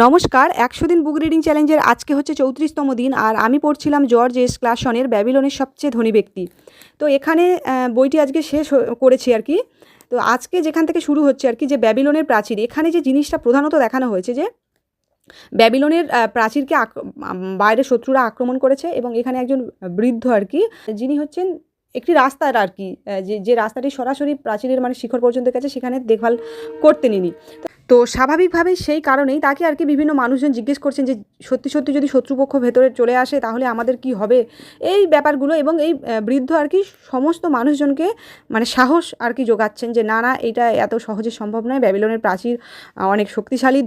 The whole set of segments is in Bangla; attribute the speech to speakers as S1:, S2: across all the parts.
S1: নমস্কার, ১০০ দিন বুক রিডিং চ্যালেঞ্জের আজকে হচ্ছে ৩৪তম দিন। আর আমি পড়ছিলাম জর্জ এস ক্লাসনের ব্যাবিলনের সবচেয়ে ধনী ব্যক্তি। তো এখানে বইটি আজকে শেষ করেছি আর কি। তো আজকে যেখান থেকে শুরু হচ্ছে আর কি, যে ব্যাবিলনের প্রাচীর, এখানে যে জিনিসটা প্রধানত দেখানো হয়েছে যে ব্যাবিলনের প্রাচীরকে বাইরের শত্রুরা আক্রমণ করেছে এবং এখানে একজন বৃদ্ধ আর কি, যিনি হচ্ছেন একটি রাস্তার আর কি, যে রাস্তাটি সরাসরি প্রাচীরের মানে শিখর পর্যন্ত গেছে, সেখানে দেখভাল করতেন ইনি। তো স্বাভাবিকভাবেই সেই কারণেই তাকে আর কি বিভিন্ন মানুষজন জিজ্ঞেস করছেন যে সত্যি সত্যি যদি শত্রুপক্ষ ভেতরে চলে আসে তাহলে আমাদের কি হবে, এই ব্যাপারগুলো। এবং এই বৃদ্ধ আর কি সমস্ত মানুষজনকে মানে সাহস আর কি যোগাচ্ছেন যে না না, এটা এত সহজে সম্ভব নয়, ব্যাবিলনের প্রাচীর অনেক শক্তিশালী,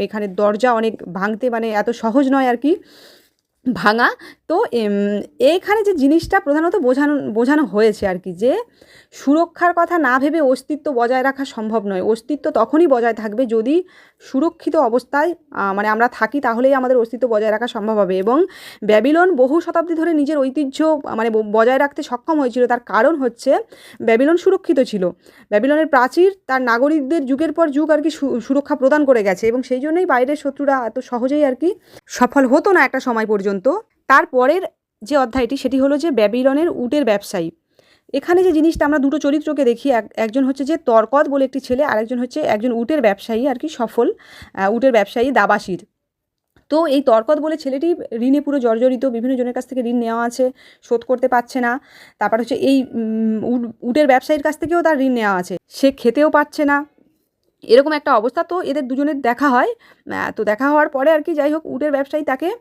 S1: এখানে দরজা অনেক ভাঙতে মানে এত সহজ নয় আর কি ভাঙা। তো এইখানে যে জিনিসটা প্রধানত বোঝানো হয়েছে আর কি, যে সুরক্ষার কথা না ভেবে অস্তিত্ব বজায় রাখা সম্ভব নয়। অস্তিত্ব তখনই বজায় থাকবে যদি সুরক্ষিত অবস্থায় মানে আমরা থাকি, তাহলেই আমাদের অস্তিত্ব বজায় রাখা সম্ভব হবে। এবং ব্যাবিলন বহু শতাব্দী ধরে নিজের ঐতিহ্য মানে বজায় রাখতে সক্ষম হয়েছিল। তার কারণ হচ্ছে ব্যাবিলন সুরক্ষিত ছিল। ব্যাবিলনের প্রাচীর তার নাগরিকদের যুগের পর যুগ আর কি সুরক্ষা প্রদান করে গেছে, এবং সেই জন্যই বাইরের শত্রুরা এত সহজেই আর কি সফল হতো না একটা সময় পর্যন্ত। তারপরের যে অধ্যায়টি সেটি হলো যে ব্যাবিলনের উটের ব্যবসায়ী। এখানে যে জিনিসটা আমরা দুটো চরিত্রকে দেখি, একজন হচ্ছে যে তর্কদ বলে একটি ছেলে, আরেকজন হচ্ছে একজন উটের ব্যবসায়ী আর কি, সফল উটের ব্যবসায়ী দাবাসির। তো এই তর্কদ বলে ছেলেটি ঋণে পুরো জর্জরিত, বিভিন্ন জনের কাছ থেকে ঋণ নেওয়া আছে, শোধ করতে পারছে না। তারপর হচ্ছে এই উটের ব্যবসায়ীর কাছ থেকেও তার ঋণ নেওয়া আছে, সে খেতেও পারছে না, এরকম একটা অবস্থা। তো এদের দুজনের দেখা হয়। তো দেখা হওয়ার পরে আর কি, যাই হোক, উটের ব্যবসায়ী তাকে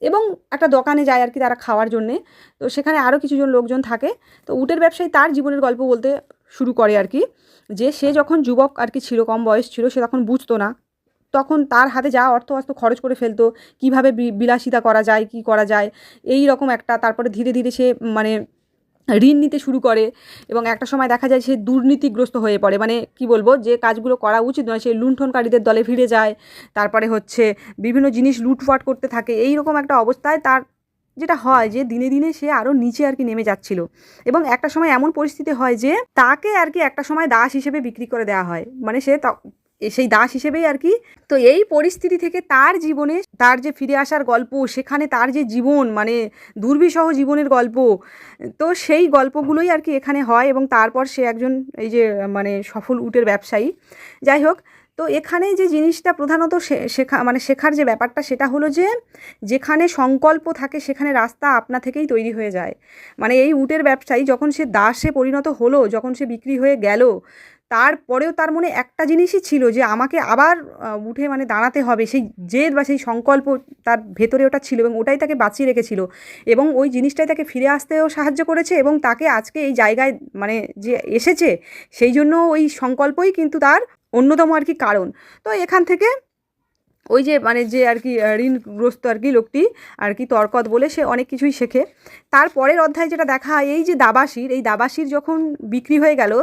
S1: এবং একটা দোকানে যায় আর কি তারা খাওয়ার জন্যে। তো সেখানে আরও কিছুজন লোকজন থাকে। তো উটের ব্যবসায়ী তার জীবনের গল্প বলতে শুরু করে আর কি, যে সে যখন যুবক আর কি ছিল, কম বয়স ছিল, সে তখন বুঝতো না, তখন তার হাতে যা অর্থ আসতো খরচ করে ফেলতো, কীভাবে বিলাসিতা করা যায়, কি করা যায়, এই রকম একটা। তারপরে ধীরে ধীরে সে মানে ঋণ নিতে শুরু করে, এবং একটা সময় দেখা যায় সে দুর্নীতিগ্রস্ত হয়ে পড়ে, মানে কি বলবো, যে কাজগুলো করা উচিত নয় সে লুণ্ঠনকারীদের দলে ভিড়ে যায়। তারপরে হচ্ছে বিভিন্ন জিনিস লুটপাট করতে থাকে। এই রকম একটা অবস্থায় তার যেটা হয় যে দিনে দিনে সে আরও নিচে আর কি নেমে যাচ্ছিল, এবং একটা সময় এমন পরিস্থিতি হয় যে তাকে আর কি একটা সময় দাস হিসেবে বিক্রি করে দেওয়া হয়, মানে সে সেই দাস হিসেবেই আর কি। তো এই পরিস্থিতি থেকে তার জীবনে তার যে ফিরে আসার গল্প, সেখানে তার যে জীবন মানে দুর্বিষহ জীবনের গল্প, তো সেই গল্পগুলোই আর কি এখানে হয়। এবং তারপর সে একজন এই যে মানে সফল উটের ব্যবসায়ী। যাই হোক, তো এখানে যে জিনিসটা প্রধানত শেখার যে ব্যাপারটা, সেটা হলো যে যেখানে সংকল্প থাকে সেখানে রাস্তা আপনা থেকেই তৈরি হয়ে যায়। মানে এই উটের ব্যবসায়ী যখন সে দাসে পরিণত হলো, যখন সে বিক্রি হয়ে গেল, তারপরেও তার মনে একটা জিনিসই ছিল যে আমাকে আবার উঠে মানে দাঁড়াতে হবে, সেই জেদ বা সেই সংকল্প তার ভেতরে ওটা ছিল, এবং ওটাই তাকে বাঁচিয়ে রেখেছিল, এবং ওই জিনিসটাই তাকে ফিরে আসতেও সাহায্য করেছে, এবং তাকে আজকে এই জায়গায় মানে যে এসেছে, সেই জন্য ওই সংকল্পই কিন্তু তার অন্যতম আর কি কারণ। তো এখান থেকে ওই যে মানে যে আর কি ঋণগ্রস্ত আর কি লোকটি আর কি তর্কদ বলে, সে অনেক কিছুই শেখে। তারপরের অধ্যায় যেটা দেখা, এই যে এই দাবাসির যখন বিক্রি হয়ে গেল,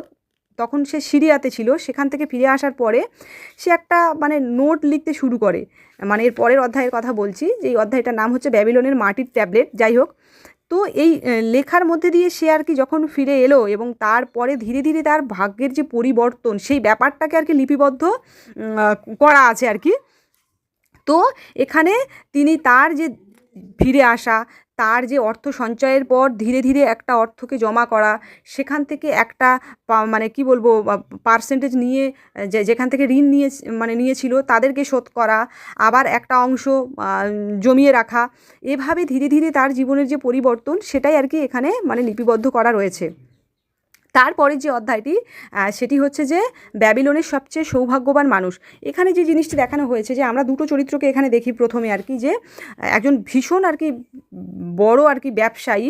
S1: তখন সে সিরিয়াতে ছিল, সেখান থেকে ফিরে আসার পরে সে একটা মানে নোট লিখতে শুরু করে। মানে এর পরের অধ্যায়ের কথা বলছি, যে এই অধ্যায়টার নাম হচ্ছে ব্যাবিলনের মাটির ট্যাবলেট। যাই হোক, তো এই লেখার মধ্যে দিয়ে সে আর কি যখন ফিরে এলো, এবং তারপরে ধীরে ধীরে তার ভাগ্যের যে পরিবর্তন, সেই ব্যাপারটাকে আর কি লিপিবদ্ধ করা আছে আর কি। তো এখানে তিনি তার যে ফিরে আসা, তার যে অর্থ সঞ্চয়ের পর ধীরে ধীরে একটা অর্থকে জমা করা, সেখান থেকে একটা মানে কি বলবো পার্সেন্টেজ নিয়ে, যেখান থেকে ঋণ নিয়েছিল তাদেরকে শোধ করা, আবার একটা অংশ জমিয়ে রাখা, এভাবে ধীরে ধীরে তার জীবনের যে পরিবর্তন, সেটাই আর কি এখানে মানে লিপিবদ্ধ করা রয়েছে। তারপরে যে অধ্যায়টি সেটি হচ্ছে যে ব্যাবিলনের সবচেয়ে সৌভাগ্যবান মানুষ। এখানে যে জিনিসটি দেখানো হয়েছে, যে আমরা দুটো চরিত্রকে এখানে দেখি প্রথমে আর কি, যে একজন ভীষণ আর কি বড় আর কি ব্যবসায়ী,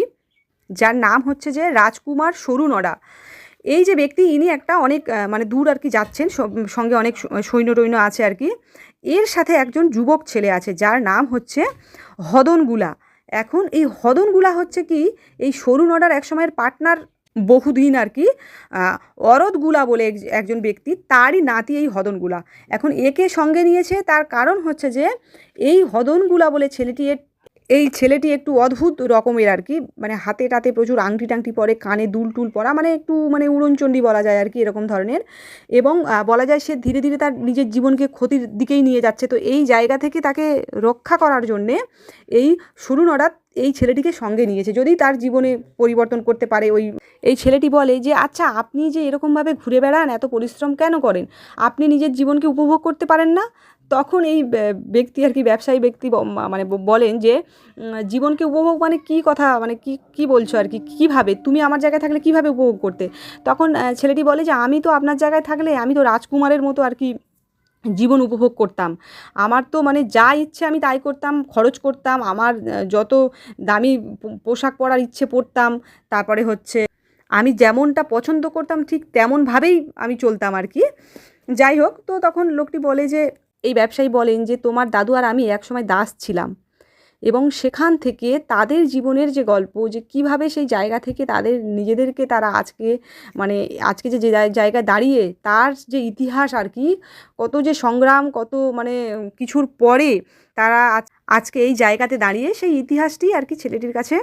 S1: যার নাম হচ্ছে যে রাজকুমার সরুনডা। এই যে ব্যক্তি, ইনি একটা অনেক মানে দূর আর কি যাচ্ছেন, সঙ্গে অনেক সৈন্য আছে আর কি। এর সাথে একজন যুবক ছেলে আছে যার নাম হচ্ছে হদনগুলা। এখন এই হদনগুলা হচ্ছে কি এই সরুনডার এক সময়ের পার্টনার, বহুদিন আর কি, অরদগুলা বলে একজন ব্যক্তি, তারই নাতি এই হদনগুলা। এখন একে সঙ্গে নিয়েছে, তার কারণ হচ্ছে যে এই হদনগুলা বলে ছেলেটি এই ছেলেটি একটু অদ্ভুত রকমের আর কি, মানে হাতে টাতে প্রচুর আংটি টাংটি পরে, কানে দুল টুল পরা, মানে একটু মানে উড়নচণ্ডী বলা যায় আর কি, এরকম ধরনের। এবং বলা যায় সে ধীরে ধীরে তার নিজের জীবনকে ক্ষতির দিকেই নিয়ে যাচ্ছে। তো এই জায়গা থেকে তাকে রক্ষা করার জন্যে এই সুরুনরা এই ছেলেটিকে সঙ্গে নিয়েছে, যদি তার জীবনে পরিবর্তন করতে পারে। এই ছেলেটি বলে যে আচ্ছা, আপনি যে এরকমভাবে ঘুরে বেড়ান, এত পরিশ্রম কেন করেন, আপনি নিজের জীবনকে উপভোগ করতে পারেন না? তখন এই ব্যক্তি আর কি, ব্যবসায়ী ব্যক্তি মানে বলেন যে জীবনকে উপভোগ মানে কী কথা, মানে কী বলছো আর কি, কীভাবে তুমি আমার জায়গায় থাকলে কীভাবে উপভোগ করতে? তখন ছেলেটি বলে যে আমি তো আপনার জায়গায় থাকলে আমি তো রাজকুমারের মতো আর কি জীবন উপভোগ করতাম। আমার তো মানে যা ইচ্ছে আমি তাই করতাম, খরচ করতাম, আমার যত দামি পোশাক পরার ইচ্ছে পরতাম, তারপরে হচ্ছে আমি যেমনটা পছন্দ করতাম ঠিক তেমনভাবেই আমি চলতাম আর কি। যাই হোক, তো তখন লোকটি বলে যে, এই ব্যবসায়ী বলেন যে তোমার দাদু আর আমি একসময় দাস ছিলাম, এবং সেখান থেকে তাদের জীবনের যে গল্প, যে কিভাবে সেই জায়গা থেকে তাদের নিজেদেরকে তারা আজকে মানে আজকে যে জায়গায় দাঁড়িয়ে তার যে ইতিহাস আর কি, কত যে সংগ্রাম, কত মানে কিছুর পরে তারা আজকে এই জায়গাতে দাঁড়িয়ে, সেই ইতিহাসটি আর কি ছেলেটির কাছে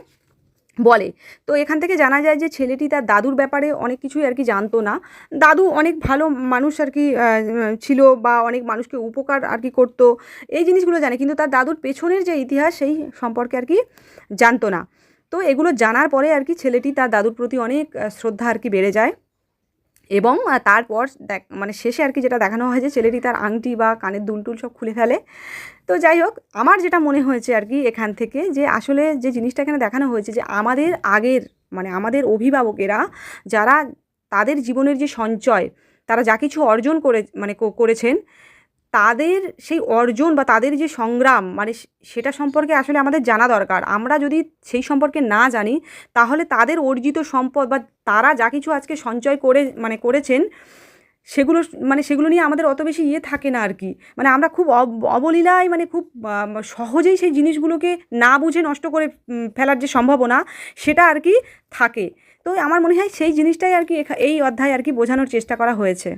S1: বলে। তো এখান থেকে জানা যায় যে ছেলেটি তার দাদুর ব্যাপারে অনেক কিছুই আর কি জানতো না। দাদু অনেক ভালো মানুষ আর কি ছিল, বা অনেক মানুষকে উপকার আর কি করতো, এই জিনিসগুলো জানে, কিন্তু তার দাদুর পেছনের যে ইতিহাস সেই সম্পর্কে আর কি জানতো না। তো এগুলো জানার পরে আর কি ছেলেটি তার দাদুর প্রতি অনেক শ্রদ্ধা আর কি বেড়ে যায়। এবং তারপর মানে শেষে আর কি যেটা দেখানো হয় যে ছেলেটি তার আংটি বা কানের দুল টুল সব খুলে ফেলে। তো যাই হোক, আমার যেটা মনে হয়েছে আর কি এখান থেকে, যে আসলে যে জিনিসটা এখানে দেখানো হয়েছে, যে আমাদের আগের মানে আমাদের অভিভাবকেরা যারা তাদের জীবনের যে সঞ্চয়, তারা যা কিছু অর্জন মানে করেছেন, তাদের সেই অর্জন বা তাদের যে সংগ্রাম, মানে সেটা সম্পর্কে আসলে আমাদের জানা দরকার। আমরা যদি সেই সম্পর্কে না জানি, তাহলে তাদের অর্জিত সম্পদ বা তারা যা কিছু আজকে সঞ্চয় মানে করেছেন, সেগুলো মানে সেগুলো নিয়ে আমাদের অত বেশি থাকে না আর কি। মানে আমরা খুব অবলীলায় মানে খুব সহজেই সেই জিনিসগুলোকে না বুঝে নষ্ট করে ফেলার যে সম্ভাবনা, সেটা আর কি থাকে। তো আমার মনে হয় সেই জিনিসটাই আর কি এই অধ্যায়ে আর কি বোঝানোর চেষ্টা করা হয়েছে।